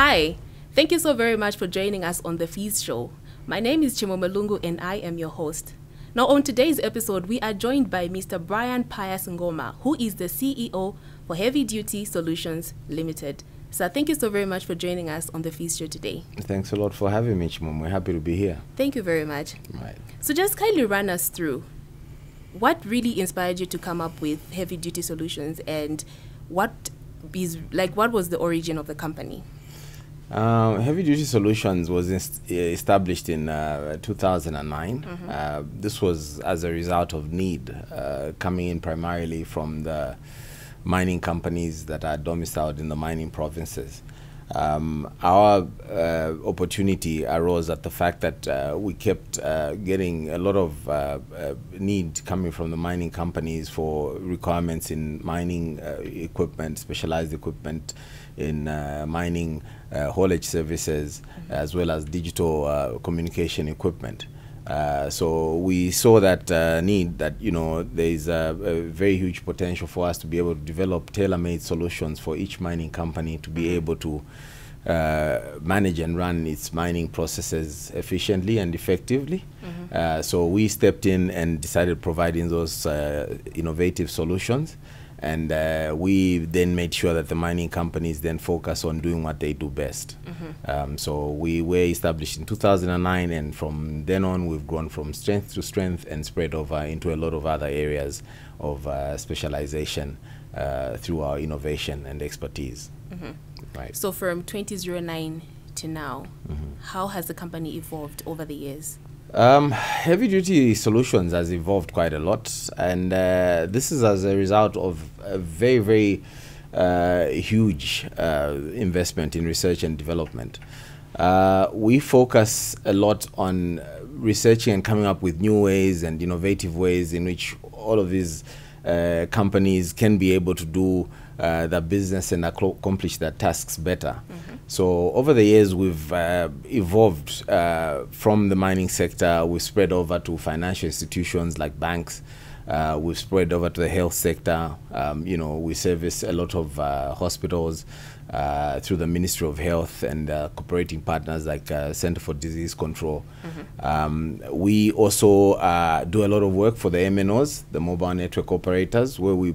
Hi, thank you so very much for joining us on The Fees Show. My name is Chimwemwe Lungu and I am your host. Now on today's episode, we are joined by Mr. Brian Ngoma, who is the CEO for Heavy Duty Solutions Limited. So thank you so very much for joining us on The Fees Show today. Thanks a lot for having me, Chimwemwe. We're happy to be here. Thank you very much. Right. So just kindly run us through what really inspired you to come up with Heavy Duty Solutions, and what was the origin of the company? Heavy Duty Solutions was established in 2009. This was as a result of need coming in primarily from the mining companies that are domiciled in the mining provinces. Our opportunity arose at the fact that we kept getting a lot of need coming from the mining companies for requirements in mining equipment, specialized equipment in mining haulage services, as well as digital communication equipment. So we saw that need, that there is a very huge potential for us to be able to develop tailor-made solutions for each mining company to be able to manage and run its mining processes efficiently and effectively. So we stepped in and decided providing those innovative solutions. And we then made sure that the mining companies then focus on doing what they do best. So we were established in 2009, and from then on we've grown from strength to strength and spread over into a lot of other areas of specialization through our innovation and expertise. Right. So from 2009 to now, how has the company evolved over the years? Heavy Duty Solutions has evolved quite a lot, and this is as a result of a very, very huge investment in research and development. We focus a lot on researching and coming up with new ways and innovative ways in which all of these companies can be able to do their business and accomplish their tasks better. So over the years, we've evolved from the mining sector. We've spread over to financial institutions like banks. We've spread over to the health sector. We service a lot of hospitals through the Ministry of Health and cooperating partners like Center for Disease Control. We also do a lot of work for the MNOs, the mobile network operators, where we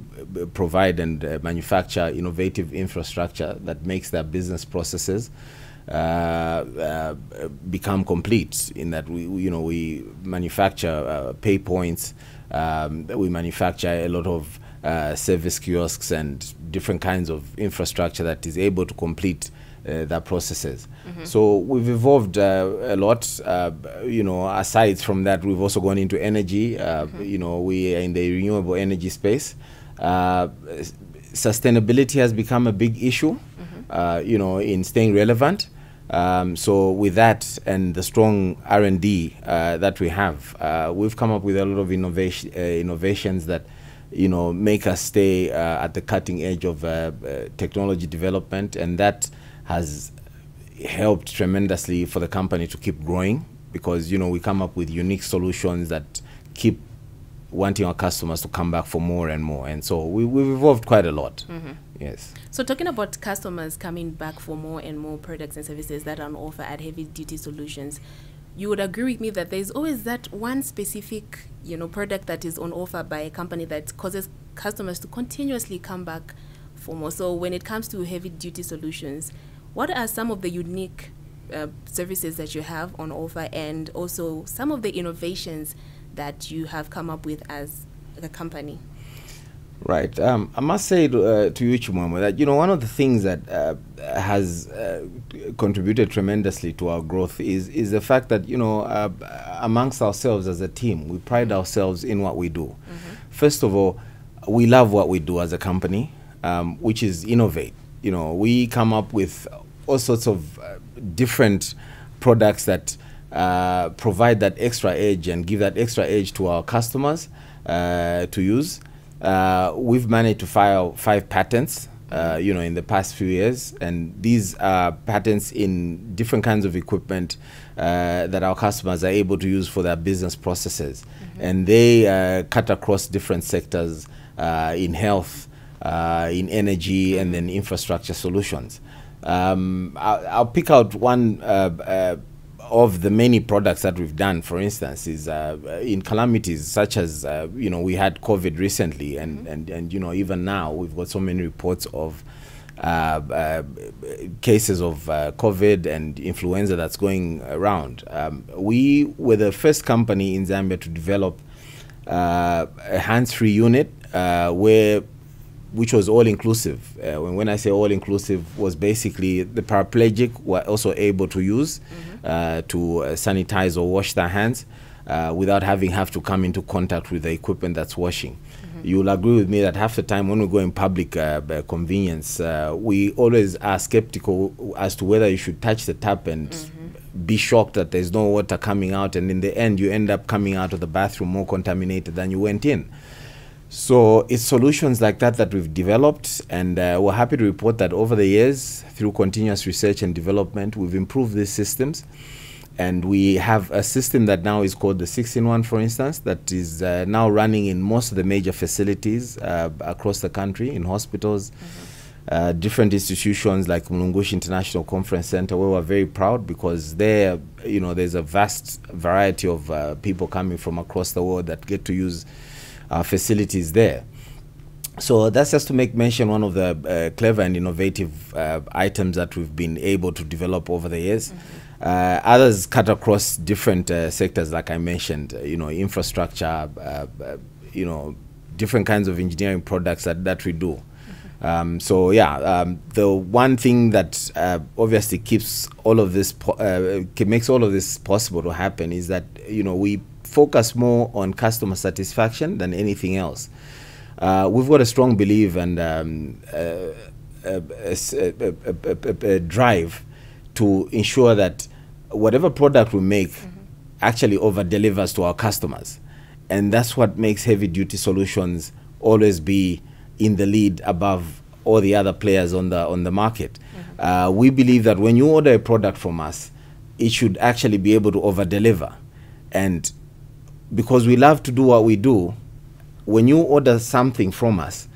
provide and manufacture innovative infrastructure that makes their business processes become complete, in that we manufacture pay points, we manufacture a lot of service kiosks and different kinds of infrastructure that is able to complete their processes. So we've evolved a lot. Aside from that, we've also gone into energy. We are in the renewable energy space. Sustainability has become a big issue, in staying relevant. So with that and the strong R&D that we have, we've come up with a lot of innovations that make us stay at the cutting edge of technology development, and that has helped tremendously for the company to keep growing, because we come up with unique solutions that keep wanting our customers to come back for more and more, and so we've evolved quite a lot. Yes. So talking about customers coming back for more and more products and services that are on offer at Heavy Duty Solutions, you would agree with me that there's always that one specific product that is on offer by a company that causes customers to continuously come back for more. So when it comes to Heavy Duty Solutions, what are some of the unique services that you have on offer, and also some of the innovations that you have come up with as a company? Right. I must say to you, Chimwemwe, that one of the things that has contributed tremendously to our growth is the fact that amongst ourselves as a team, we pride ourselves in what we do. First of all, we love what we do as a company, which is innovate. We come up with all sorts of different products that provide that extra edge and give that extra edge to our customers to use. We've managed to file 5 patents, in the past few years, and these are patents in different kinds of equipment that our customers are able to use for their business processes, and they cut across different sectors in health, in energy, and then infrastructure solutions. I'll pick out one of the many products that we've done. For instance, is in calamities such as we had COVID recently, and even now we've got so many reports of cases of COVID and influenza that's going around. We were the first company in Zambia to develop a hands-free unit which was all-inclusive. When I say all-inclusive, was basically the paraplegic were also able to use to sanitize or wash their hands without have to come into contact with the equipment that's washing. You'll agree with me that half the time when we go in public convenience, we always are skeptical as to whether you should touch the tap and be shocked that there's no water coming out, and in the end you end up coming out of the bathroom more contaminated than you went in. So it's solutions like that that we've developed, and we're happy to report that over the years, through continuous research and development, we've improved these systems. And we have a system that now is called the 6-in-1, for instance, that is now running in most of the major facilities across the country, in hospitals, different institutions like Mulungushi International Conference Center, where we're very proud because there, there's a vast variety of people coming from across the world that get to use our facilities there. So that's just to make mention one of the clever and innovative items that we've been able to develop over the years. Others cut across different sectors, like I mentioned, infrastructure, different kinds of engineering products that we do. So yeah, the one thing that obviously keeps all of this, makes all of this possible to happen is that, we focus more on customer satisfaction than anything else. We've got a strong belief and a drive to ensure that whatever product we make actually over-delivers to our customers. And that's what makes heavy-duty solutions always be in the lead above all the other players on the market. We believe that when you order a product from us, it should actually be able to over-deliver. And because we love to do what we do, when you order something from us,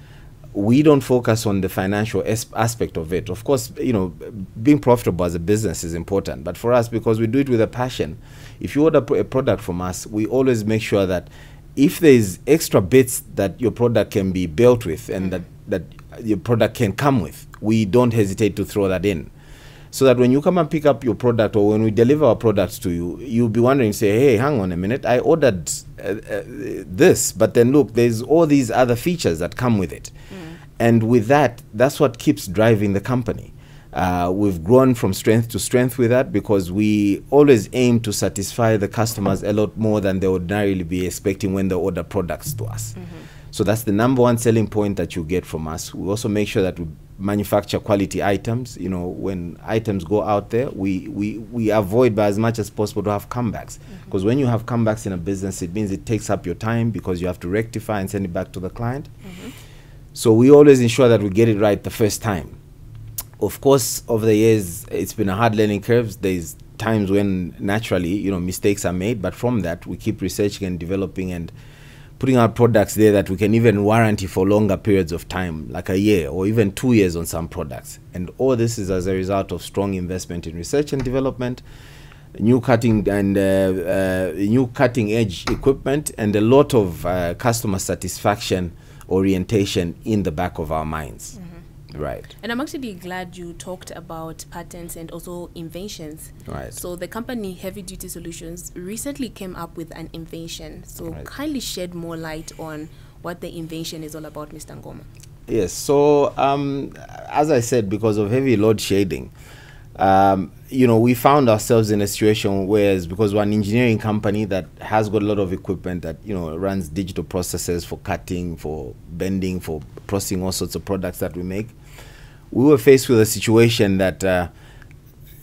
we don't focus on the financial aspect of it. Of course, being profitable as a business is important, but for us, because we do it with a passion, if you order a product from us, we always make sure that if there's extra bits that your product can be built with and that your product can come with, we don't hesitate to throw that in. So that when you come and pick up your product, or when we deliver our products to you, you'll be wondering, say, hey, hang on a minute, I ordered this, but then look, there's all these other features that come with it. And with that, that's what keeps driving the company. We've grown from strength to strength with that because we always aim to satisfy the customers a lot more than they ordinarily be expecting when they order products to us. So that's the #1 selling point that you get from us. We also make sure that we manufacture quality items. When items go out there, we avoid by as much as possible to have comebacks. Because when you have comebacks in a business, it means it takes up your time because you have to rectify and send it back to the client. So we always ensure that we get it right the first time. Of course, over the years, it's been a hard learning curve. There's times when naturally, mistakes are made, but from that, we keep researching and developing and putting out products there that we can even warranty for longer periods of time, like a year or even 2 years on some products. And all this is as a result of strong investment in research and development, new cutting edge equipment, and a lot of customer satisfaction orientation in the back of our minds. Right. And I'm actually glad you talked about patents and also inventions. Right. So the company Heavy Duty Solutions recently came up with an invention. So kindly shed more light on what the invention is all about, Mr. Ngoma. Yes. So as I said, because of heavy load shedding, we found ourselves in a situation where, because we're an engineering company that has got a lot of equipment that, runs digital processes for cutting, for bending, for processing all sorts of products that we make, we were faced with a situation that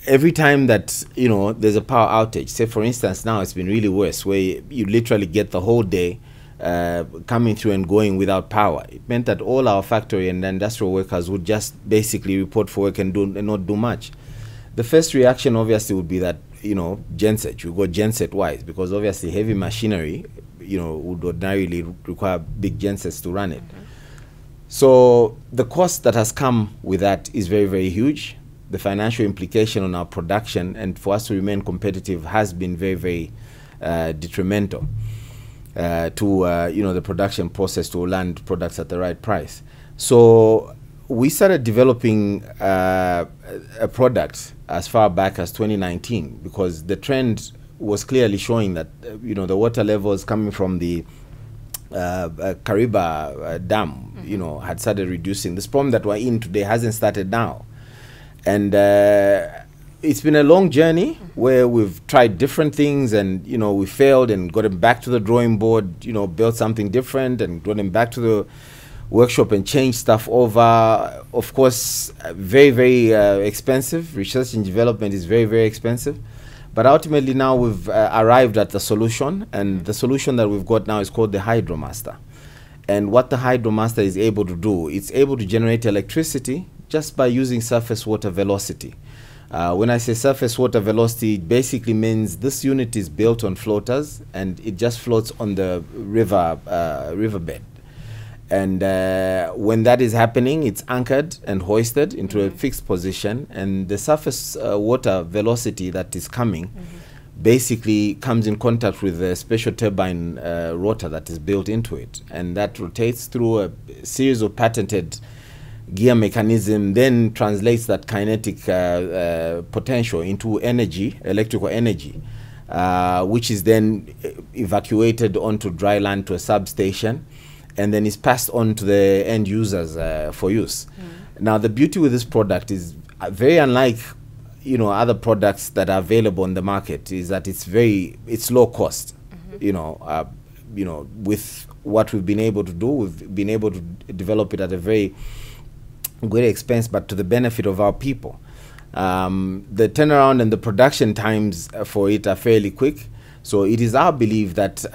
every time that, there's a power outage, say for instance, now it's been really worse, where you literally get the whole day coming through and going without power. It meant that all our factory and industrial workers would just basically report for work and not do much. The first reaction obviously would be that, genset, you go genset wise, because obviously heavy machinery, would ordinarily require big gensets to run it. So the cost that has come with that is very, very huge. the financial implication on our production and for us to remain competitive has been very, very detrimental to the production process to land products at the right price. So we started developing a product as far back as 2019 because the trend was clearly showing that the water levels coming from the Kariba Dam had started reducing. This problem that we're in today hasn't started now, and it's been a long journey where we've tried different things, and we failed and got them back to the drawing board, built something different and got them back to the workshop and changed stuff over. Of course, very, very expensive. Research and development is very, very expensive. But ultimately now we've arrived at the solution, and the solution that we've got now is called the Hydromaster. And what the Hydromaster is able to do, it's able to generate electricity just by using surface water velocity. When I say surface water velocity, it basically means this unit is built on floaters and it just floats on the riverbed. And when that is happening, it's anchored and hoisted into a fixed position, and the surface water velocity that is coming basically comes in contact with the special turbine rotor that is built into it, and that rotates through a series of patented gear mechanism, then translates that kinetic potential into energy, electrical energy, which is then evacuated onto dry land to a substation, and then is passed on to the end users for use. Now, the beauty with this product is very unlike other products that are available on the market, is that it's low cost. With what we've been able to do, we've been able to develop it at a very great expense, but to the benefit of our people. The turnaround and the production times for it are fairly quick. So it is our belief that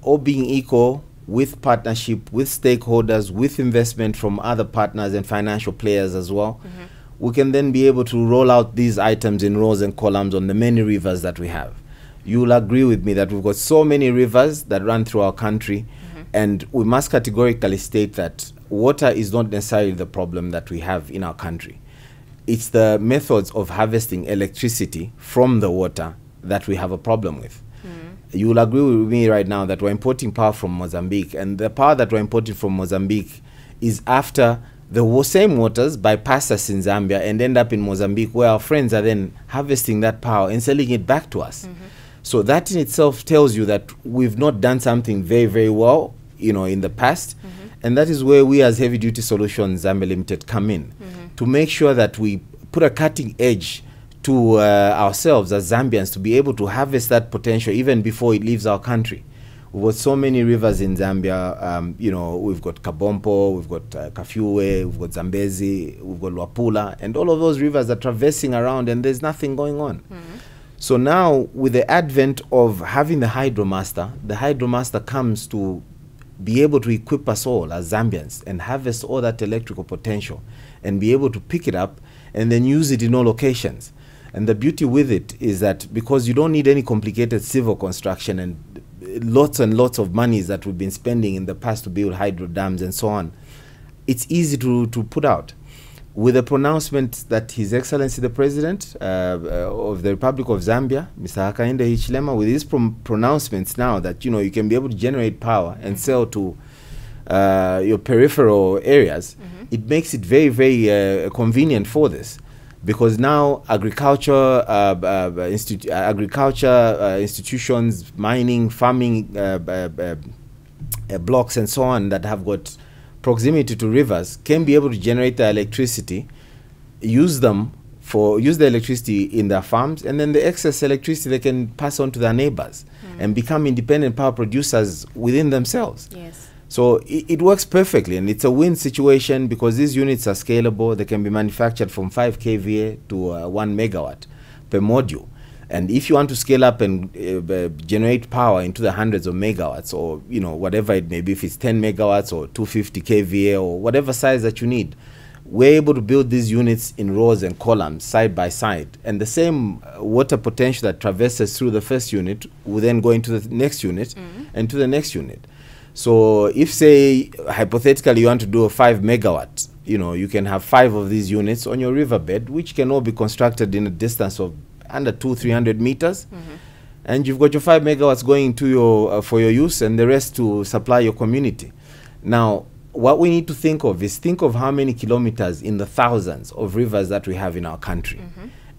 all being equal, with partnership, with stakeholders, with investment from other partners and financial players as well, we can then be able to roll out these items in rows and columns on the many rivers that we have. You will agree with me that we've got so many rivers that run through our country, and we must categorically state that water is not necessarily the problem that we have in our country. It's the methods of harvesting electricity from the water that we have a problem with. You will agree with me right now that we're importing power from Mozambique, and the power that we're importing from Mozambique is after the same waters bypass us in Zambia and end up in Mozambique, where our friends are then harvesting that power and selling it back to us. So that in itself tells you that we've not done something very, very well, in the past, and that is where we as Heavy Duty Solutions Zambia Limited come in, to make sure that we put a cutting edge to ourselves as Zambians to be able to harvest that potential even before it leaves our country. We've got so many rivers in Zambia. We've got Kabompo, we've got Kafue, we've got Zambezi, we've got Luapula, and all of those rivers are traversing around and there's nothing going on. So now, with the advent of having the Hydromaster comes to be able to equip us all as Zambians and harvest all that electrical potential and be able to pick it up and then use it in all locations. And the beauty with it is that because you don't need any complicated civil construction and lots of monies that we've been spending in the past to build hydro dams and so on, it's easy to put out. With the pronouncement that His Excellency the President of the Republic of Zambia, Mr. Hakainde Hichilema, with his pronouncements now that you can be able to generate power and sell to your peripheral areas, it makes it very, very convenient for this. Because now agriculture institutions, mining, farming blocks and so on that have got proximity to rivers can be able to generate the electricity, use the electricity in their farms, and then the excess electricity they can pass on to their neighbors and become independent power producers within themselves. Yes. So it works perfectly, and it's a win situation because these units are scalable. They can be manufactured from 5 kVA to 1 megawatt per module. And if you want to scale up and generate power into the hundreds of megawatts, or whatever it may be, if it's 10 megawatts or 250 kVA or whatever size that you need, we're able to build these units in rows and columns side by side. And the same water potential that traverses through the first unit will then go into the next unit and to the next unit. So if, say, hypothetically you want to do a 5 megawatt you know, you can have 5 of these units on your riverbed, which can all be constructed in a distance of under 200-300 meters. And you've got your 5 megawatts going to your for your use, and the rest to supply your community. Now, what we need to think of is how many kilometers in the thousands of rivers that we have in our country.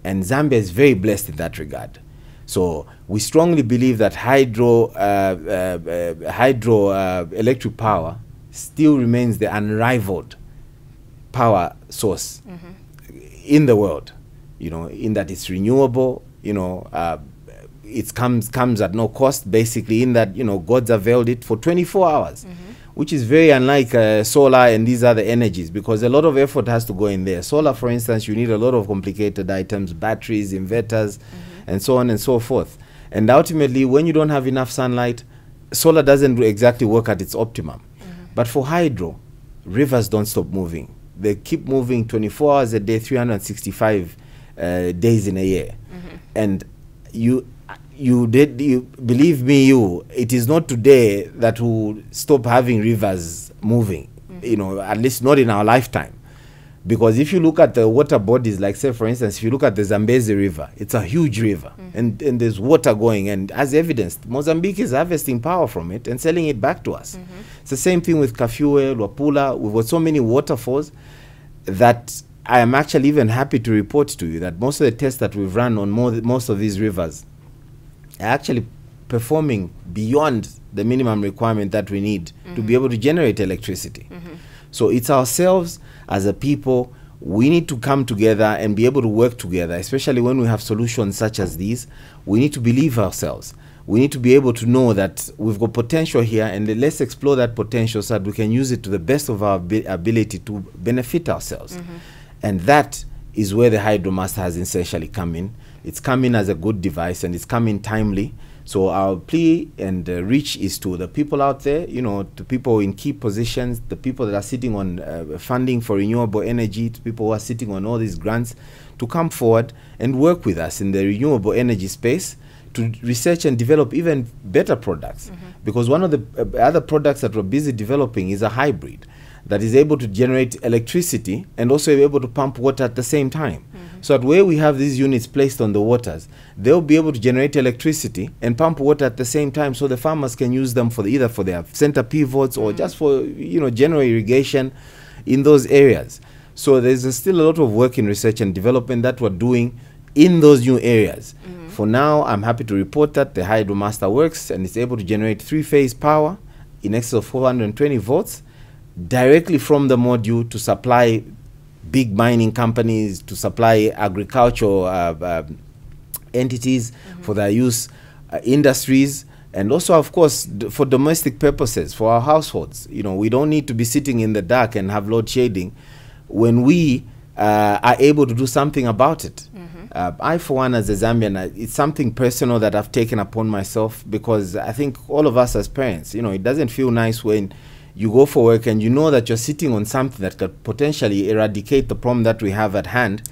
And Zambia is very blessed in that regard. So we strongly believe that hydroelectric power still remains the unrivaled power source in the world, you know, in that it's renewable, you know, it comes at no cost, basically, in that, you know, God's availed it for 24 hours, which is very unlike solar and these other energies, because a lot of effort has to go in there. Solar, for instance, you need a lot of complicated items, batteries, inverters, and so on and so forth. And ultimately, when you don't have enough sunlight, solar doesn't exactly work at its optimum. But for hydro, rivers don't stop moving. They keep moving 24 hours a day, 365 days in a year. And you believe me, it is not today that we'll stop having rivers moving, you know, at least not in our lifetime. Because if you look at the water bodies, like, say, for instance, if you look at the Zambia'S river, it's a huge river, and there's water going, and as evidenced, Mozambique is harvesting power from it and selling it back to us. It's the same thing with Kafue, Luapula. We've got so many waterfalls that I am actually even happy to report to you that most of the tests that we've run on most of these rivers are actually performing beyond the minimum requirement that we need to be able to generate electricity. So it's ourselves as a people, we need to come together and be able to work together, especially when we have solutions such as these. We need to believe ourselves. We need to be able to know that we've got potential here, and let's explore that potential so that we can use it to the best of our ability to benefit ourselves. And that is where the Hydromaster has essentially come in. It's come in as a good device, and it's come in timely. So our plea and reach is to the people out there, you know, to people in key positions, the people that are sitting on funding for renewable energy, to people who are sitting on all these grants, to come forward and work with us in the renewable energy space to research and develop even better products. Because one of the other products that we're busy developing is a hybrid that is able to generate electricity and also able to pump water at the same time. So that where we have these units placed on the waters, they'll be able to generate electricity and pump water at the same time, so the farmers can use them for either for their center pivots or just for, you know, general irrigation in those areas. So there's still a lot of work in research and development that we're doing in those new areas. For now, I'm happy to report that the Hydromaster works and it's able to generate 3-phase power in excess of 420 volts directly from the module to supply big mining companies, to supply agricultural entities for their use, industries, and also, of course, for domestic purposes, for our households. You know, we don't need to be sitting in the dark and have load shedding when we are able to do something about it. I, for one, as a Zambian, it's something personal that I've taken upon myself, because I think all of us as parents, you know, it doesn't feel nice when you go for work and you know that you're sitting on something that could potentially eradicate the problem that we have at hand,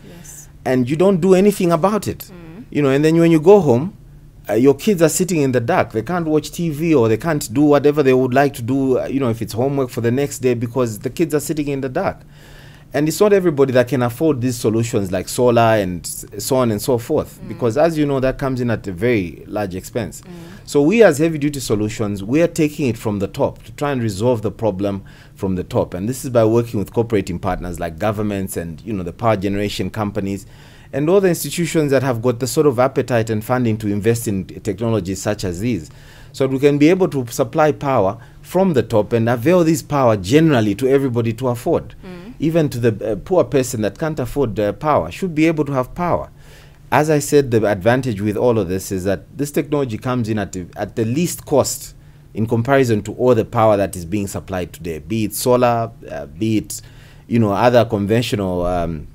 and you don't do anything about it. You know, and then when you go home, your kids are sitting in the dark. They can't watch TV, or they can't do whatever they would like to do, you know, if it's homework for the next day, because the kids are sitting in the dark. And it's not everybody that can afford these solutions like solar and so on and so forth, because as you know, that comes in at a very large expense. So we as Heavy Duty Solutions, we are taking it from the top to try and resolve the problem from the top. And this is by working with cooperating partners like governments and, you know, the power generation companies and all the institutions that have got the sort of appetite and funding to invest in technologies such as these, so that we can be able to supply power from the top and avail this power generally to everybody to afford. Even to the poor person that can't afford power should be able to have power. As I said, the advantage with all of this is that this technology comes in at the least cost in comparison to all the power that is being supplied today, be it solar, be it, you know, other conventional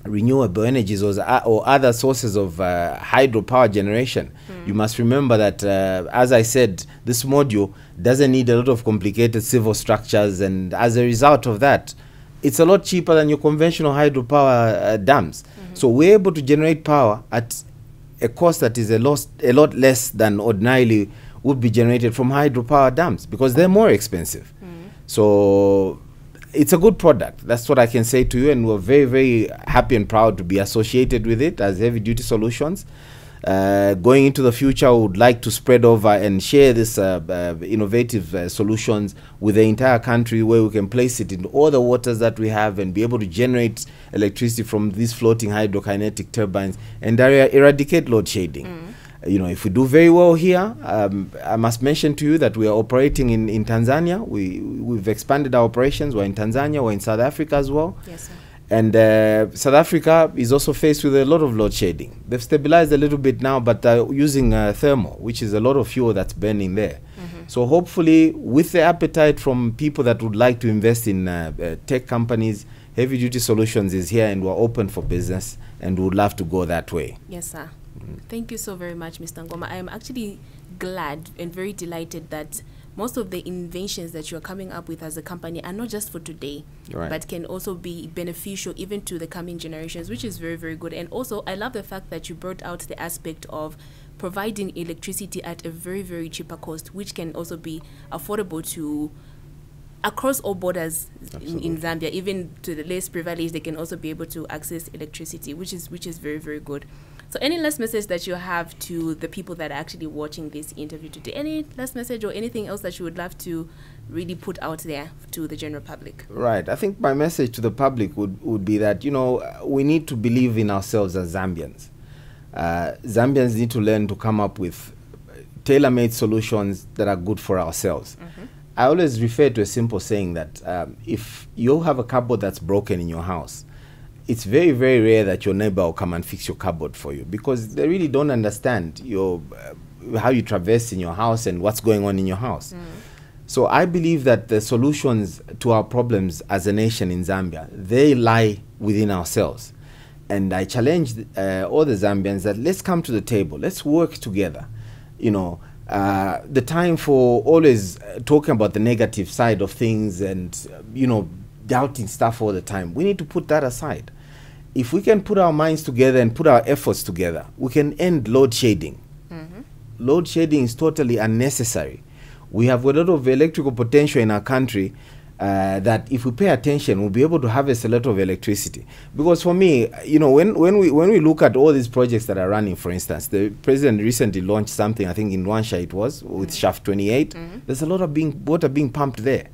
renewable energies or other sources of hydropower generation. You must remember that, as I said, this module doesn't need a lot of complicated civil structures, and as a result of that, it's a lot cheaper than your conventional hydropower dams. So we're able to generate power at a cost that is a lot less than ordinarily would be generated from hydropower dams, because they're more expensive. So it's a good product. That's what I can say to you, and we're very, very happy and proud to be associated with it as Heavy Duty Solutions. Going into the future, we would like to spread over and share this innovative solutions with the entire country, where we can place it in all the waters that we have and be able to generate electricity from these floating hydrokinetic turbines and eradicate load shedding. You know, if we do very well here, I must mention to you that we are operating in Tanzania. We've expanded our operations. We're in Tanzania, we're in South Africa as well. Yes, sir. And South Africa is also faced with a lot of load shedding. They've stabilized a little bit now, but using thermal, which is a lot of fuel that's burning there. So hopefully, with the appetite from people that would like to invest in tech companies, Heavy Duty Solutions is here, and we're open for business, and would love to go that way. Yes, sir. Thank you so very much, Mr. Ngoma. I am actually glad and very delighted that most of the inventions that you're coming up with as a company are not just for today, but can also be beneficial even to the coming generations, which is very, very good. And also, I love the fact that you brought out the aspect of providing electricity at a very, very cheaper cost, which can also be affordable to across all borders in Zambia. Even to the less privileged, they can also be able to access electricity, which is very, very good. So any last message that you have to the people that are actually watching this interview today? Any last message or anything else that you would love to really put out there to the general public? Right. I think my message to the public would be that, you know, we need to believe in ourselves as Zambians. Zambians need to learn to come up with tailor-made solutions that are good for ourselves. I always refer to a simple saying that if you have a cupboard that's broken in your house, it's very, very rare that your neighbor will come and fix your cupboard for you, because they really don't understand your how you traverse in your house and what's going on in your house. So I believe that the solutions to our problems as a nation in Zambia, they lie within ourselves. And I challenge all the Zambians that let's come to the table, let's work together. You know, the time for always talking about the negative side of things and, you know, doubting stuff all the time, we need to put that aside. If we can put our minds together and put our efforts together, we can end load shedding. Load shedding is totally unnecessary. We have a lot of electrical potential in our country that if we pay attention, we'll be able to harvest a lot of electricity. Because for me, you know, when we look at all these projects that are running, for instance, the president recently launched something, I think in Rwanda it was, with Shaft 28. There's a lot of water being pumped there.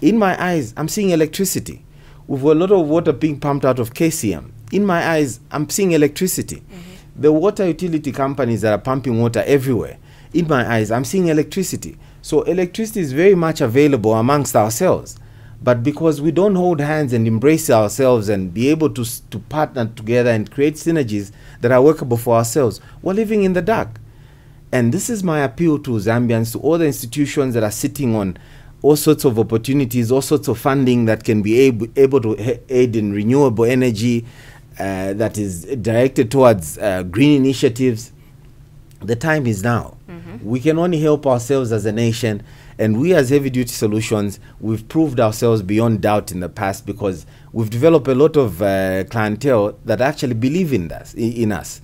In my eyes, I'm seeing electricity. We've got a lot of water being pumped out of KCM. In my eyes, I'm seeing electricity. The water utility companies that are pumping water everywhere, in my eyes, I'm seeing electricity. So electricity is very much available amongst ourselves. But because we don't hold hands and embrace ourselves and be able to partner together and create synergies that are workable for ourselves, we're living in the dark. And this is my appeal to Zambians, to all the institutions that are sitting on all sorts of opportunities, all sorts of funding that can be able to aid in renewable energy that is directed towards green initiatives. The time is now. We can only help ourselves as a nation, and we as Heavy Duty Solutions, we've proved ourselves beyond doubt in the past, because we've developed a lot of clientele that actually believe in us.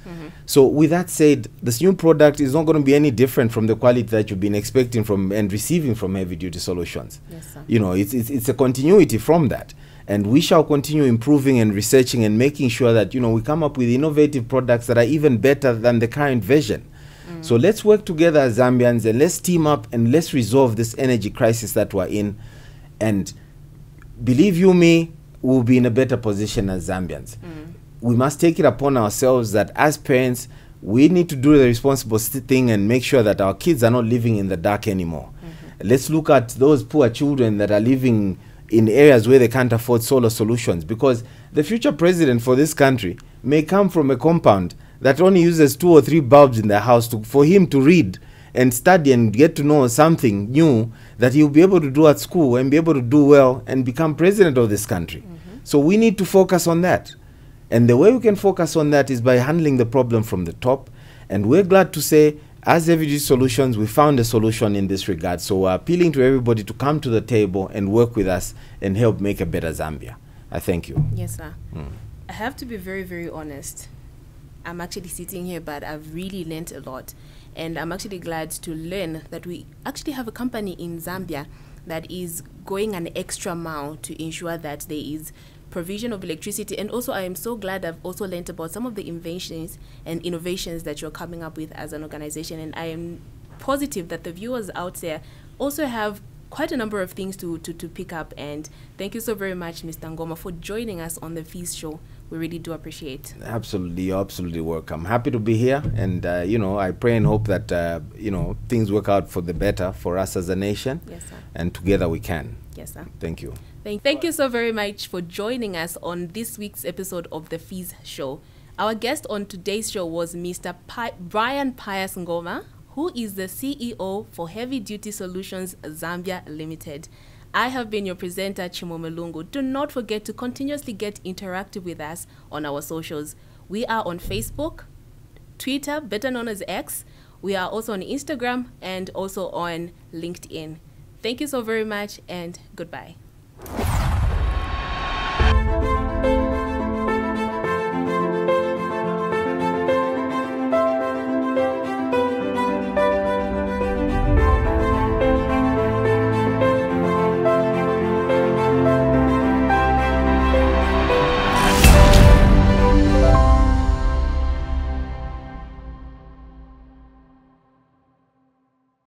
So with that said, this new product is not going to be any different from the quality that you've been expecting from and receiving from Heavy Duty Solutions. Yes, sir. You know, it's a continuity from that. And we shall continue improving and researching and making sure that, you know, we come up with innovative products that are even better than the current version. So let's work together as Zambians, and let's team up and let's resolve this energy crisis that we're in. And believe you me, we'll be in a better position as Zambians. We must take it upon ourselves that as parents, we need to do the responsible thing and make sure that our kids are not living in the dark anymore. Let's look at those poor children that are living in areas where they can't afford solar solutions, because the future president for this country may come from a compound that only uses 2 or 3 bulbs in the house for him to read and study and get to know something new that he'll be able to do at school and be able to do well and become president of this country. So we need to focus on that. And the way we can focus on that is by handling the problem from the top. And we're glad to say, as Heavy Duty Solutions, we found a solution in this regard. So we're appealing to everybody to come to the table and work with us and help make a better Zambia. I thank you. Yes, sir. I have to be very, very honest. I'm actually sitting here, but I've really learned a lot. And I'm actually glad to learn that we actually have a company in Zambia that is going an extra mile to ensure that there is provision of electricity. And also, I am so glad I've also learned about some of the inventions and innovations that you're coming up with as an organization. And I am positive that the viewers out there also have quite a number of things to pick up. And thank you so very much, Mr. Ngoma, for joining us on the Fees Show. We really do appreciate. Absolutely, you're absolutely welcome. Happy to be here, and you know, I pray and hope that you know, things work out for the better for us as a nation. Yes, sir. And together we can. Yes, sir. Thank you. Thank you so very much for joining us on this week's episode of the Fees Show. Our guest on today's show was Mr. Brian Ngoma, who is the CEO for Heavy Duty Solutions Zambia Limited. I have been your presenter, Chimwemwe Lungu. Do not forget to continuously get interactive with us on our socials. We are on Facebook, Twitter, better known as X. We are also on Instagram and also on LinkedIn. Thank you so very much, and goodbye.